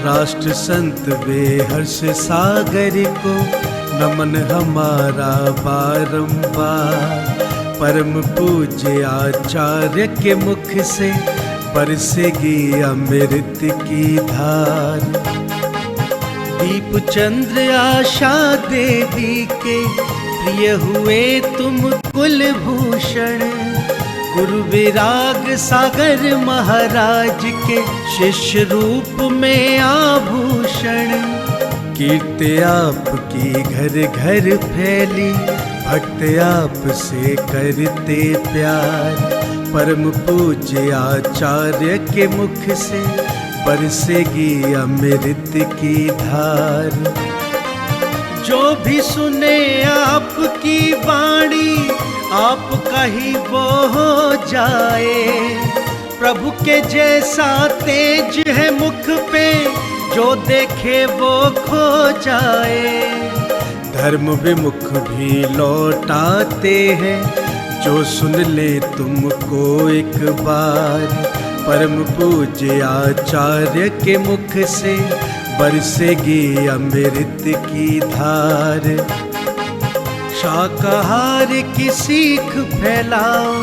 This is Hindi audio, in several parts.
राष्ट्र संत वे हर्ष सागर को नमन हमारा बारंबार। परम पूज्य आचार्य के मुख से बरसेगी अमृत की धार। दीप चंद्र आशा देवी के प्रिय हुए तुम कुलभूषण। गुरु विराग सागर महाराज के शिष्य रूप में आभूषण। कीर्ति आपकी घर घर फैली, भक्त आप से करते प्यार। परम पूज्य आचार्य के मुख से बरसेगी अमृत की धार। जो भी सुने आपकी वाणी आपका ही वो हो जाए। प्रभु के जैसा तेज है मुख पे, जो देखे वो खो जाए। धर्म विमुख भी लौटाते हैं, जो सुन ले तुमको एक बार। परम पूज्य आचार्य के मुख से बरसेगी अमृत की धार। शाकाहार की सीख फैलाओ,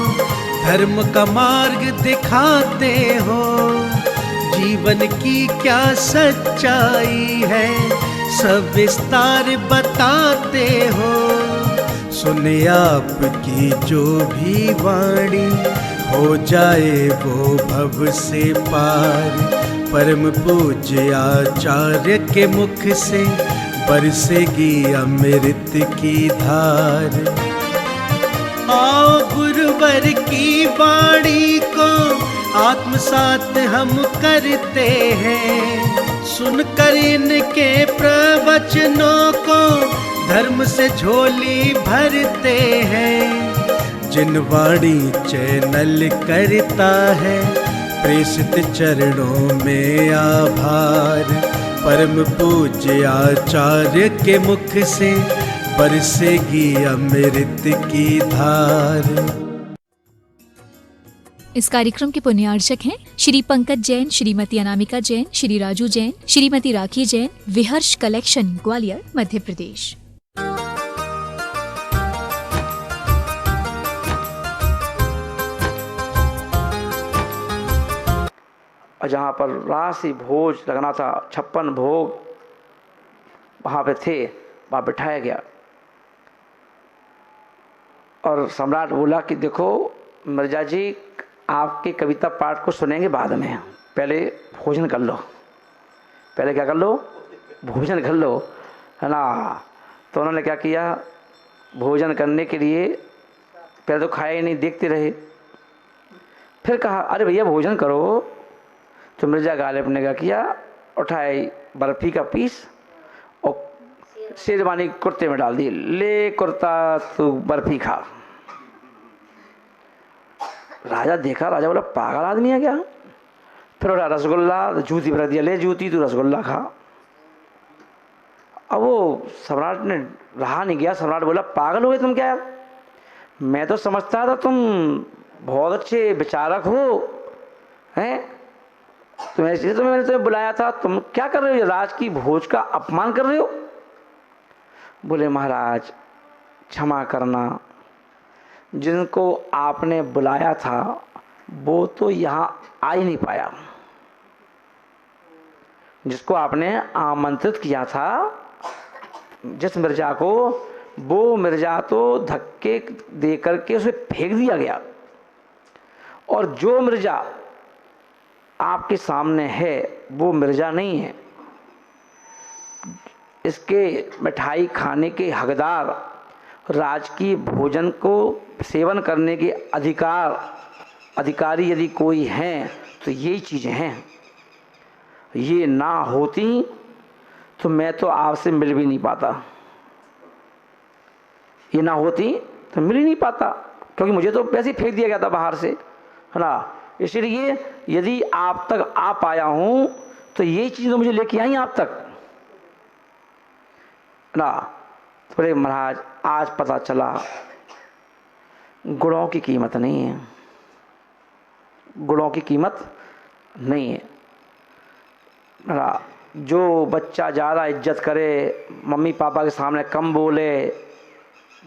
धर्म का मार्ग दिखाते हो। जीवन की क्या सच्चाई है, सब विस्तार बताते हो। सुने आपकी जो भी वाणी, हो जाए वो भव से पार। परम पूज्य आचार्य के मुख से बरसेगी अमृत की धार। आओ गुरुवर की वाणी को आत्मसात हम करते हैं। सुनकर इनके प्रवचनों को धर्म से झोली भरते हैं। जिन वाणी चैनल करता है, प्रेषित चरणों में आभार। परम पूज्य आचार्य के मुख से बरसेगी अमृत की धार। इस कार्यक्रम के पुण्यार्चक हैं श्री पंकज जैन, श्रीमती अनामिका जैन, श्री राजू जैन, श्रीमती राखी जैन, विहर्ष कलेक्शन, ग्वालियर, मध्य प्रदेश। जहाँ पर राशि भोज लगना था, 56 भोग वहाँ पे थे, वहाँ बिठाया गया। और सम्राट बोला कि देखो मिर्जा जी, आपके कविता पाठ को सुनेंगे बाद में, पहले भोजन कर लो। पहले क्या कर लो? भोजन कर लो, है ना। तो उन्होंने क्या किया, भोजन करने के लिए पहले तो खाया ही नहीं, देखते रहे। फिर कहा अरे भैया भोजन करो। तो मिर्जा गालिब ने क्या किया, उठाई बर्फ़ी का पीस और शेरवानी कुर्ते में डाल दी। ले कुर्ता तू बर्फ़ी खा। राजा देखा, राजा बोला पागल आदमी है क्या। फिर उठा रसगुल्ला, जूती पर दिया, ले जूती तू रसगुल्ला खा। अब वो सम्राट ने रहा नहीं गया। सम्राट बोला पागल हो गए तुम क्या यार, मैं तो समझता था तुम बहुत अच्छे विचारक हो हैं। तुम्हें इसलिए तो मैंने तुम्हें बुलाया था, तुम क्या कर रहे हो, राज की भोज का अपमान कर रहे हो। बोले महाराज क्षमा करना, जिनको आपने बुलाया था वो तो यहाँ आ ही नहीं पाया। जिसको आपने आमंत्रित किया था, जिस मिर्जा को, वो मिर्जा तो धक्के दे करके उसे फेंक दिया गया। और जो मिर्जा आपके सामने है वो मिर्जा नहीं है। इसके मिठाई खाने के हकदार, राजकीय भोजन को सेवन करने के अधिकारी यदि कोई हैं तो यही चीज़ें हैं। ये ना होती तो मैं तो आपसे मिल भी नहीं पाता। ये ना होती तो मिल ही नहीं पाता, क्योंकि मुझे तो वैसे ही फेंक दिया गया था बाहर से, है ना। इसलिए यदि आप तक आ पाया हूँ तो यही चीज़ तो मुझे लेके आई आप तक ना। तो बोले महाराज आज पता चला गुणों की कीमत नहीं है, गुणों की कीमत नहीं है ना। जो बच्चा ज़्यादा इज्जत करे, मम्मी पापा के सामने कम बोले,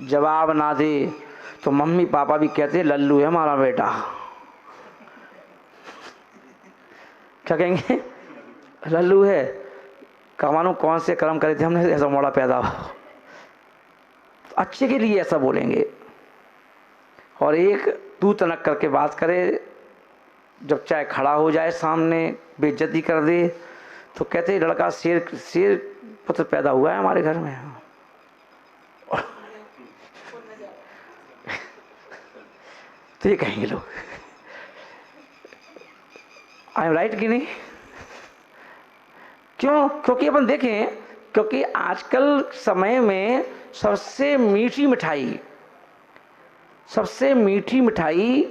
जवाब ना दे, तो मम्मी पापा भी कहते हैं लल्लू है हमारा बेटा। क्या कहेंगे? लल्लू है। कमानो कौन से कर्म करे थे हमने ऐसा मोड़ा पैदा हुआ। अच्छे के लिए ऐसा बोलेंगे। और एक तू तनक करके बात करे, जब चाहे खड़ा हो जाए सामने बेइज्जती कर दे, तो कहते हैं लड़का शेर पुत्र पैदा हुआ है हमारे घर में। तो ये कहेंगे लोग। आई एम राइट कि नहीं? क्यों? क्योंकि अपन देखें, क्योंकि आजकल समय में सबसे मीठी मिठाई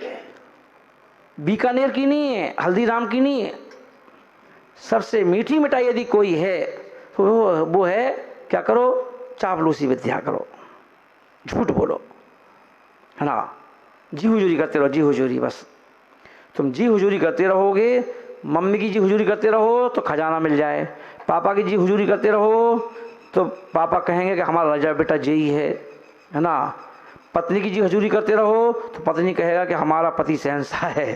बीकानेर की नहीं है, हल्दीराम की नहीं है। सबसे मीठी मिठाई यदि कोई है तो वो है, क्या करो? चापलूसी विद्या करो, झूठ बोलो, है ना, जी हुजूरी करते रहो, जी हुजूरी। बस तुम जी हुजूरी करते रहोगे, मम्मी की जी हुजूरी करते रहो तो खजाना मिल जाए, पापा की जी हुजूरी करते रहो तो पापा कहेंगे कि हमारा राजा बेटा जेई है ना। पत्नी की जी हुजूरी करते रहो तो पत्नी कहेगा कि हमारा पति शहंशाह है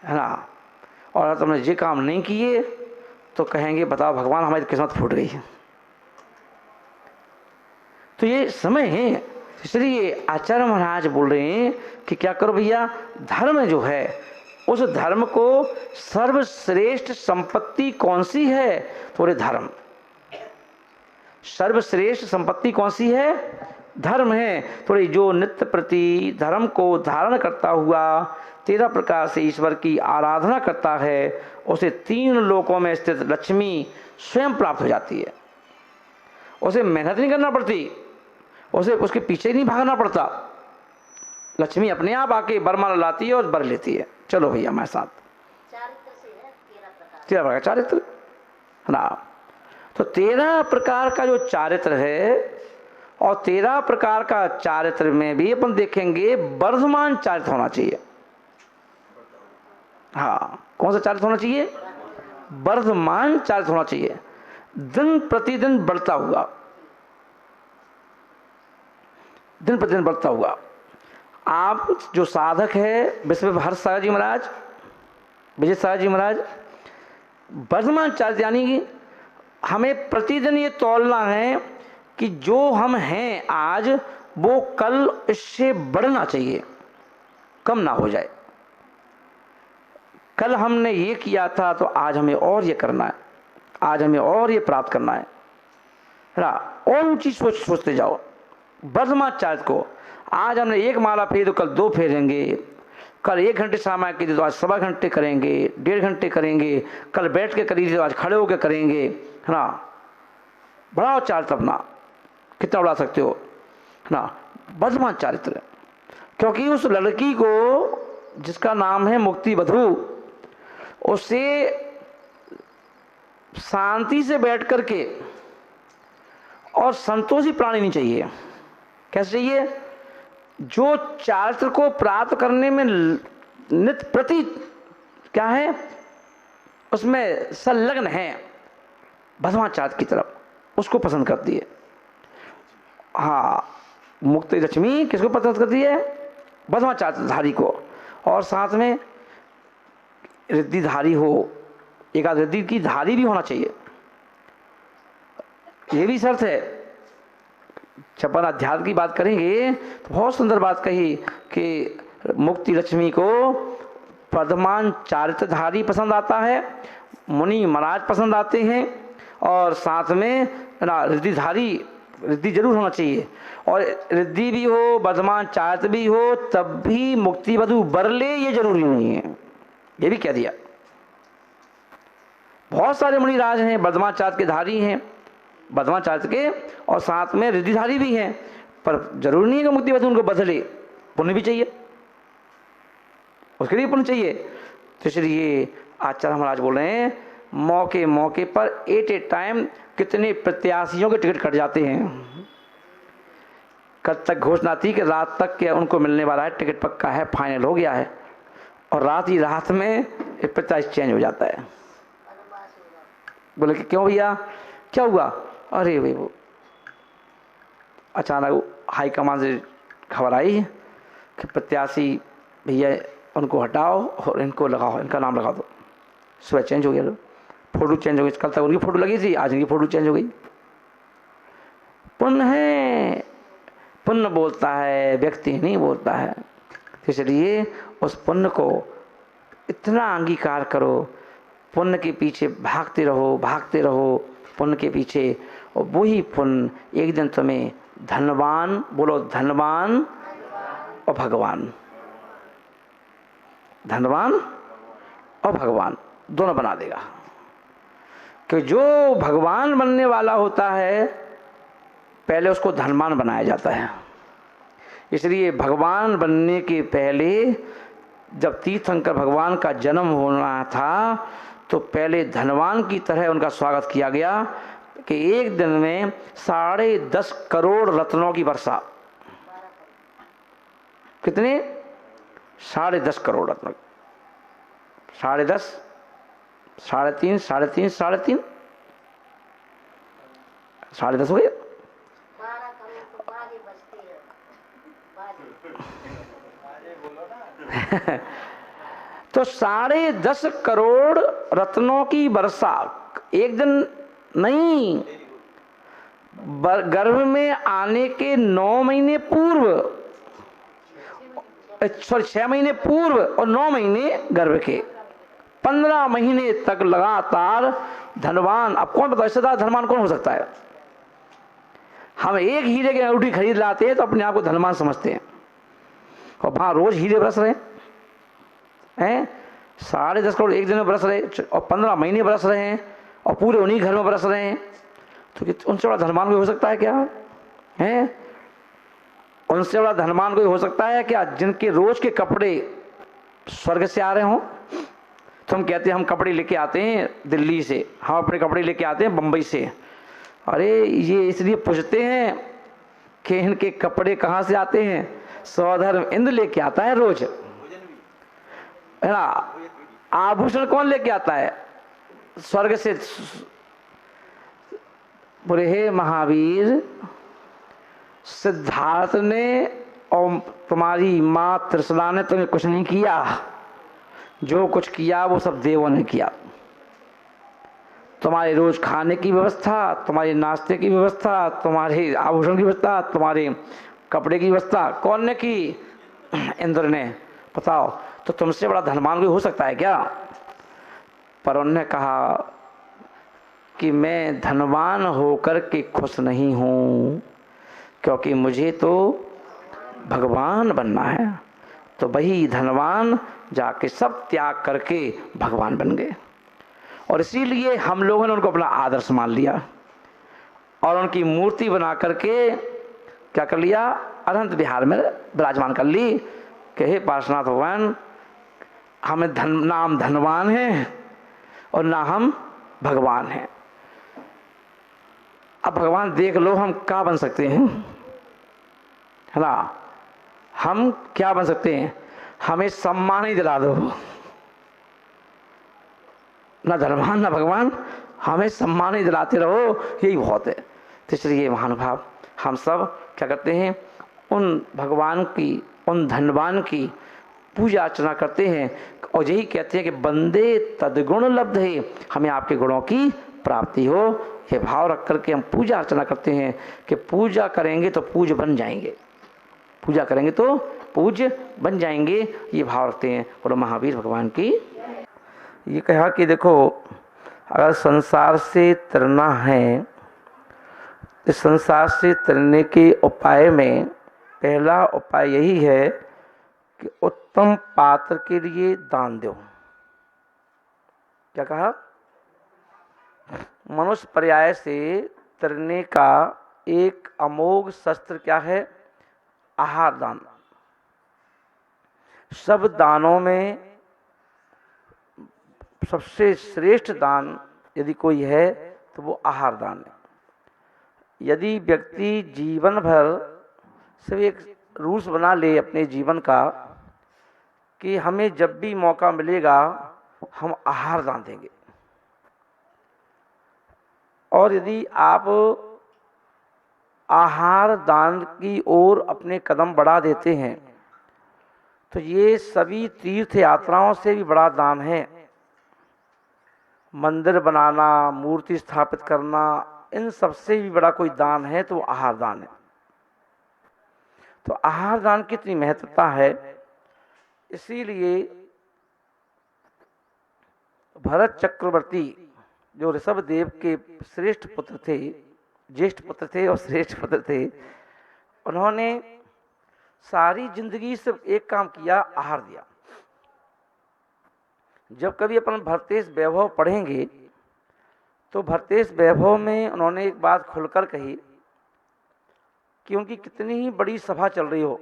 ना। और अगर तुमने ये काम नहीं किए तो कहेंगे बताओ भगवान हमारी किस्मत फूट गई है। तो ये समय है, इसलिए आचार्य महाराज बोल रहे हैं कि क्या करो भैया, धर्म जो है उस धर्म को सर्वश्रेष्ठ संपत्ति कौन सी है? थोड़े धर्म। सर्वश्रेष्ठ संपत्ति कौन सी है? धर्म है। थोड़ी जो नित्य प्रति धर्म को धारण करता हुआ 13 प्रकार से ईश्वर की आराधना करता है, उसे 3 लोकों में स्थित लक्ष्मी स्वयं प्राप्त हो जाती है। उसे मेहनत नहीं करना पड़ती, उसे उसके पीछे नहीं भागना पड़ता। लक्ष्मी अपने आप आके बरमाला लाती है और बर लेती है। चलो भैया हमारे साथ। 13 प्रकार चारित्र ना। तो 13 प्रकार का जो चारित्र है, और 13 प्रकार का चारित्र में भी अपन देखेंगे वर्धमान चारित्र होना चाहिए। हाँ, कौन सा चारित्र होना चाहिए? वर्धमान चारित्र होना चाहिए, दिन प्रतिदिन बढ़ता हुआ, दिन प्रतिदिन बढ़ता हुआ। आप जो साधक है विश्वहर्ष सागर जी महाराज, विजय सागर जी महाराज, वर्धमान चारित्र यानी कि हमें प्रतिदिन ये तौलना है कि जो हम हैं आज वो कल इससे बढ़ना चाहिए, कम ना हो जाए। कल हमने ये किया था तो आज हमें और ये करना है, आज हमें और ये प्राप्त करना है ना। और ऊंची सोचते जाओ वर्धमान चारित्र को। आज हमने 1 माला फेरी तो कल 2 फेरेंगे, कल 1 घंटे सामायिक की तो आज 1.25 घंटे करेंगे, 1.5 घंटे करेंगे, कल बैठ के करी तो आज खड़े होकर करेंगे, है ना। बढ़ाओ चारित्र अपना, कितना बढ़ा सकते हो, है ना। वर्धमान चारित्र, क्योंकि उस लड़की को जिसका नाम है मुक्ति वधू, उसे शांति से बैठ करके और संतोषी प्राणी नहीं चाहिए। कैसे चाहिए? जो चारित्र को प्राप्त करने में नित्य प्रति क्या है, उसमें संलग्न है वर्धमान चारित्र की तरफ, उसको पसंद करती है। हाँ, मुक्ति लक्ष्मी किसको पसंद करती है? वर्धमान चारित्रधारी को। और साथ में रिद्धिधारी हो, एक आध रिद्धि की धारी भी होना चाहिए, ये भी शर्त है। जब अपन अध्यात्म की बात करेंगे तो बहुत सुंदर बात कही कि मुक्ति लक्ष्मी को वर्धमान चारित्रधारी पसंद आता है, मुनि महाराज पसंद आते हैं, और साथ में ना रिद्धिधारी, रिद्धि जरूर होना चाहिए। और रिद्धि भी हो, वर्धमान चारित्र भी हो, तब भी मुक्ति वधू वर ले, ये जरूरी नहीं है। ये भी कह दिया। बहुत सारे मुनिराज हैं वर्धमान चारित्र के धारी हैं, वर्धमान चारित्र के, और साथ में रिद्धिधारी भी हैं, पर जरूरी नहीं है कि मुक्ति वधू उनको बदले, पुण्य भी चाहिए, उसके लिए पुण्य चाहिए। तो इसलिए आचार्य महाराज बोल रहे हैं मौके मौके पर एट ए टाइम कितने प्रत्याशियों के टिकट कट जाते हैं। कल तक घोषणा थी कि रात तक के उनको मिलने वाला है, टिकट पक्का है, फाइनल हो गया है, और रात ही रात में प्रत्याशी चेंज हो जाता है। बोले कि क्यों भैया, क्या हुआ? अरे भाई वो अचानक हाई कमान से खबर आई कि प्रत्याशी भैया उनको हटाओ और इनको लगाओ, इनका नाम लगा दो। सुबह चेंज हो गया, फोटो चेंज हो गई। कल तक उनकी फोटो लगी थी, आज इनकी फोटो चेंज हो गई। पुण्य है, पुण्य बोलता है, व्यक्ति नहीं बोलता है। इसलिए उस पुण्य को इतना अंगीकार करो, पुण्य के पीछे भागते रहो, भागते रहो पुण्य के पीछे, और वही पुण्य एक दिन तुम्हें धनवान, बोलो धनवान और भगवान, धनवान और भगवान दोनों बना देगा। कि जो भगवान बनने वाला होता है पहले उसको धनवान बनाया जाता है। इसलिए भगवान बनने के पहले जब तीर्थंकर भगवान का जन्म होना था तो पहले धनवान की तरह उनका स्वागत किया गया कि एक दिन में 10.5 करोड़ रत्नों की वर्षा। कितने? 10.5 करोड़ रत्न। 10.5, 3.5, 3.5, 3.5, 10.5 हो गए। तो 10.5 करोड़ रत्नों की वर्षा एक दिन नहीं, गर्भ में आने के 9 महीने पूर्व, सॉरी 6 महीने पूर्व और 9 महीने गर्भ के, 15 महीने तक लगातार धनवान। अब कौन बताओ इससे ज्यादा धनवान कौन हो सकता है? हम एक हीरे की अंगूठी खरीद लाते हैं तो अपने आप को धनवान समझते हैं, और वहां रोज हीरे बरस रहे हैं। 10.5 करोड़ एक दिन में बरस रहे और 15 महीने बरस रहे हैं और पूरे उन्हीं घर में बरस रहे हैं, तो उनसे बड़ा धनवान कोई हो सकता है क्या? है उनसे बड़ा धनवान कोई हो सकता है क्या? जिनके रोज के कपड़े स्वर्ग से आ रहे हों। तो हम कहते हैं हम कपड़े लेके आते हैं दिल्ली से, हम अपने कपड़े लेके आते हैं बम्बई से। अरे ये इसलिए पूछते हैं कि इनके कपड़े कहाँ से आते हैं? स्वधर्म इंद्र लेके आता है रोज, है ना। आभूषण कौन लेके आता है? स्वर्ग से। बोले हे महावीर, सिद्धार्थ ने और तुम्हारी माँ त्रिशला ने तुम्हें कुछ नहीं किया, जो कुछ किया वो सब देवों ने किया। तुम्हारे रोज खाने की व्यवस्था, तुम्हारे नाश्ते की व्यवस्था, तुम्हारे आभूषण की व्यवस्था, तुम्हारे कपड़े की व्यवस्था कौन ने की? इंद्र ने। बताओ, तो तुमसे बड़ा धनवान कोई हो सकता है क्या? पर उन्होंने कहा कि मैं धनवान होकर के खुश नहीं हूँ, क्योंकि मुझे तो भगवान बनना है। तो वही धनवान जाके सब त्याग करके भगवान बन गए, और इसीलिए हम लोगों ने उनको अपना आदर्श मान लिया और उनकी मूर्ति बना करके क्या कर लिया? अनंत विहार में विराजमान कर ली कि हे पार्श्वनाथ भगवान, हमें ना हम धनवान हैं और ना हम भगवान हैं। अब भगवान देख लो हम क्या बन सकते हैं, है ना। हम क्या बन सकते हैं? हमें सम्मान ही दिला दो, ना धनवान ना भगवान, हमें सम्मान ही दिलाते रहो, यही बहुत है। तो इसलिए महानुभाव हम सब क्या करते हैं? उन भगवान की, उन धनवान की पूजा अर्चना करते हैं और यही कहते हैं कि बंदे तदगुण लब्ध है, हमें आपके गुणों की प्राप्ति हो। ये भाव रख करके हम पूजा अर्चना करते हैं कि पूजा करेंगे तो पूज बन जाएंगे, पूजा करेंगे तो पूज बन जाएंगे, ये भाव रखते हैं। और महावीर भगवान की ये कहा कि देखो, अगर संसार से तरना है, इस संसार से तरने के उपाय में पहला उपाय यही है कि उत्तम पात्र के लिए दान दो। क्या कहा? मनुष्य पर्याय से तरने का एक अमोघ शस्त्र क्या है? आहार दान। सब दानों में सबसे श्रेष्ठ दान यदि कोई है तो वो आहार दान है। यदि व्यक्ति जीवन भर सिर्फ एक रूल्स बना ले अपने जीवन का कि हमें जब भी मौका मिलेगा हम आहार दान देंगे, और यदि आप आहार दान की ओर अपने कदम बढ़ा देते हैं तो ये सभी तीर्थ यात्राओं से भी बड़ा दान है। मंदिर बनाना, मूर्ति स्थापित करना, इन सबसे भी बड़ा कोई दान है तो आहार दान है। तो आहार दान की इतनी महत्वता है, इसीलिए भरत चक्रवर्ती जो ऋषभ देव के श्रेष्ठ पुत्र थे, ज्येष्ठ पुत्र थे और श्रेष्ठ पुत्र थे, उन्होंने सारी जिंदगी सिर्फ एक काम किया, आहार दिया। जब कभी अपन भरतेश वैभव पढ़ेंगे तो भरतेश वैभव में उन्होंने एक बात खुलकर कही कि उनकी कितनी ही बड़ी सभा चल रही हो,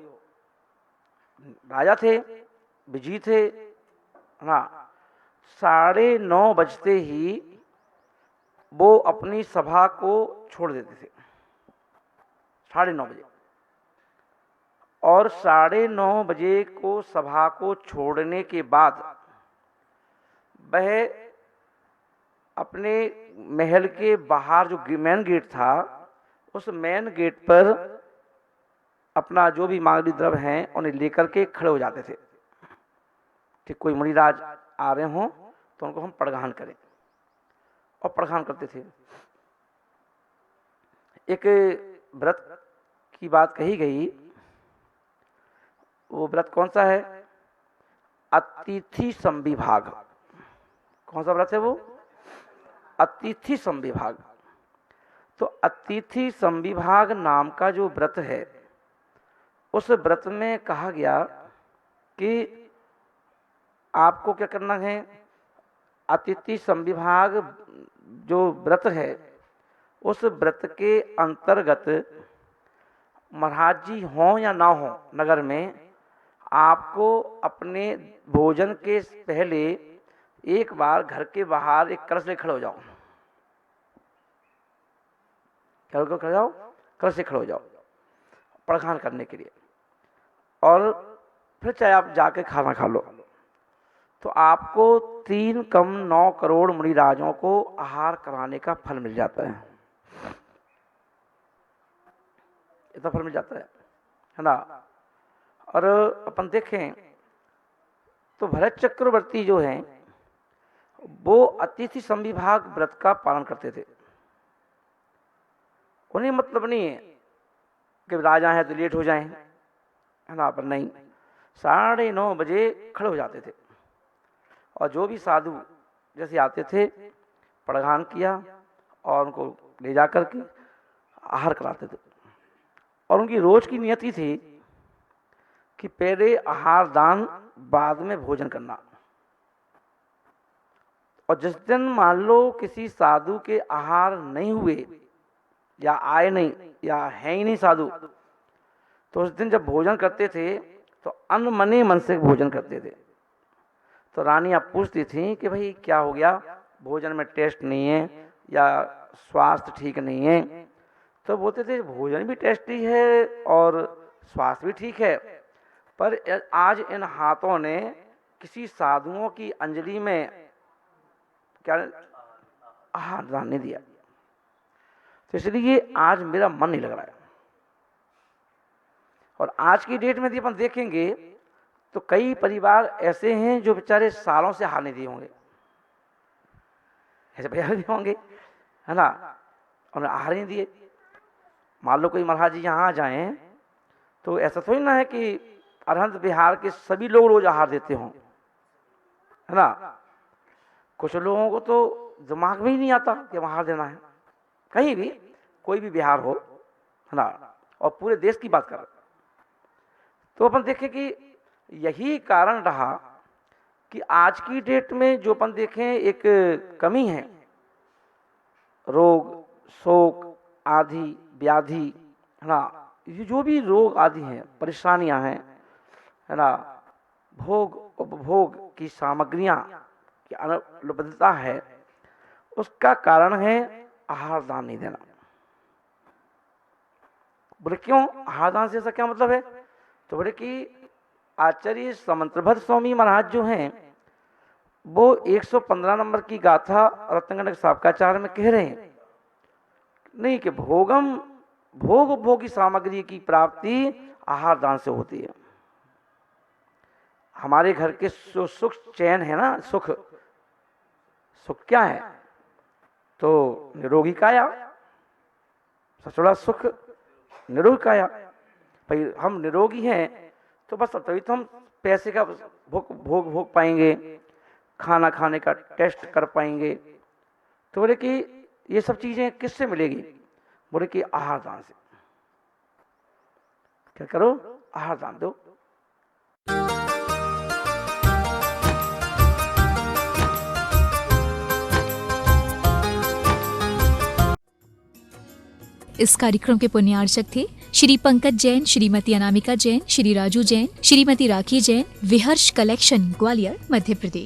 राजा थे, विजयी थे, हाँ, 9:30 बजते ही वो अपनी सभा को छोड़ देते थे, 9:30 बजे। और 9:30 बजे को सभा को छोड़ने के बाद वह अपने महल के बाहर जो मेन गेट था, उस मेन गेट पर अपना जो भी मांगलिक द्रव्य हैं उन्हें लेकर के खड़े हो जाते थे कि कोई मुनिराज आ रहे हों तो उनको हम प्रगान करें, और प्रगान करते थे। एक व्रत की बात कही गई, वो व्रत कौन सा है? अतिथि संविभाग। कौन सा व्रत है वो? अतिथि संविभाग। तो अतिथि संविभाग नाम का जो व्रत है, उस व्रत में कहा गया कि आपको क्या करना है, अतिथि संविभाग जो व्रत है, उस व्रत के अंतर्गत महाराज जी हों या ना हो नगर में, आपको अपने भोजन के पहले एक बार घर के बाहर एक कलश ले खड़े हो जाओ। क्या खड़े जाओ? कलश से खड़े हो जाओ प्रगान करने के लिए, और फिर चाहे आप जाके खाना खा लो। तो आपको 3 कम 9 करोड़ मुनिराजों को आहार कराने का फल मिल जाता है। इतना फल मिल जाता है ना। और अपन देखें तो भरत चक्रवर्ती जो हैं वो अतिथि संविभाग व्रत का पालन करते थे। उन्हें मतलब नहीं है कि राजा हैं तो लेट हो जाएं, है ना, पर नहीं, 9:30 बजे खड़े हो जाते थे, और जो भी साधु जैसे आते थे प्रगान किया और उनको ले जा कर के आहार कराते थे। और उनकी रोज की नियति थी कि पहले आहार दान, बाद में भोजन करना। और जिस दिन मान लो किसी साधु के आहार नहीं हुए या आए नहीं या है ही नहीं साधु, तो उस दिन जब भोजन करते थे तो अनमने मन से भोजन करते थे। तो रानी आप पूछती थी कि भाई क्या हो गया, भोजन में टेस्ट नहीं है या स्वास्थ्य ठीक नहीं है? तो बोलते थे भोजन भी टेस्टी है और स्वास्थ्य भी ठीक है, पर आज इन हाथों ने किसी साधुओं की अंजलि में क्या आहार दान नहीं दिया, तो इसलिए आज मेरा मन नहीं लग रहा है। और आज की डेट में यदि अपन देखेंगे तो कई परिवार ऐसे हैं जो बेचारे सालों से आहार नहीं दिए होंगे, ऐसे परिवार भी होंगे, है ना, उन्हें आहार नहीं दिए। मान लो कोई महाराज जी यहाँ आ जाएं तो ऐसा थोड़ी ना है कि अरहंत बिहार के सभी लोग रोज आहार देते हों, है ना। कुछ लोगों को तो दिमाग में ही नहीं आता कि आहार देना है, कहीं भी कोई भी बिहार हो, है ना, और पूरे देश की बात कर। तो अपन देखें कि यही कारण रहा कि आज की डेट में जो अपन देखें एक कमी है, रोग, शोक आदि व्याधि, है ना, ये जो भी रोग आदि हैं, परेशानियां हैं, है ना, भोग उपभोग की सामग्रियां की अनुपलब्धता है, उसका कारण है आहार दान नहीं देना। बोले क्यों? आहार दान से ऐसा क्या मतलब है? तो बोले कि आचार्य समंत्रभद्र स्वामी महाराज जो हैं वो 115 नंबर की गाथा रत्नगंड साबकाचार्य में कह रहे हैं नहीं कि भोग उपभोगी सामग्री की प्राप्ति आहार दान से होती है। हमारे घर के सुख चैन है ना, सुख क्या है? तो निरोगी काया, सबसे बड़ा सुख निरोगी काया। भाई हम निरोगी हैं तो बस तभी तो हम पैसे का भोग पाएंगे, खाना खाने का टेस्ट कर पाएंगे। तो बोले कि ये सब चीजें किससे मिलेगी? बोले कि आहार दान से। क्या करो? आहार दान दो। इस कार्यक्रम के पुण्यार्चक थे श्री पंकज जैन, श्रीमती अनामिका जैन, श्री राजू जैन, श्रीमती राखी जैन, विहर्ष कलेक्शन, ग्वालियर, मध्य प्रदेश।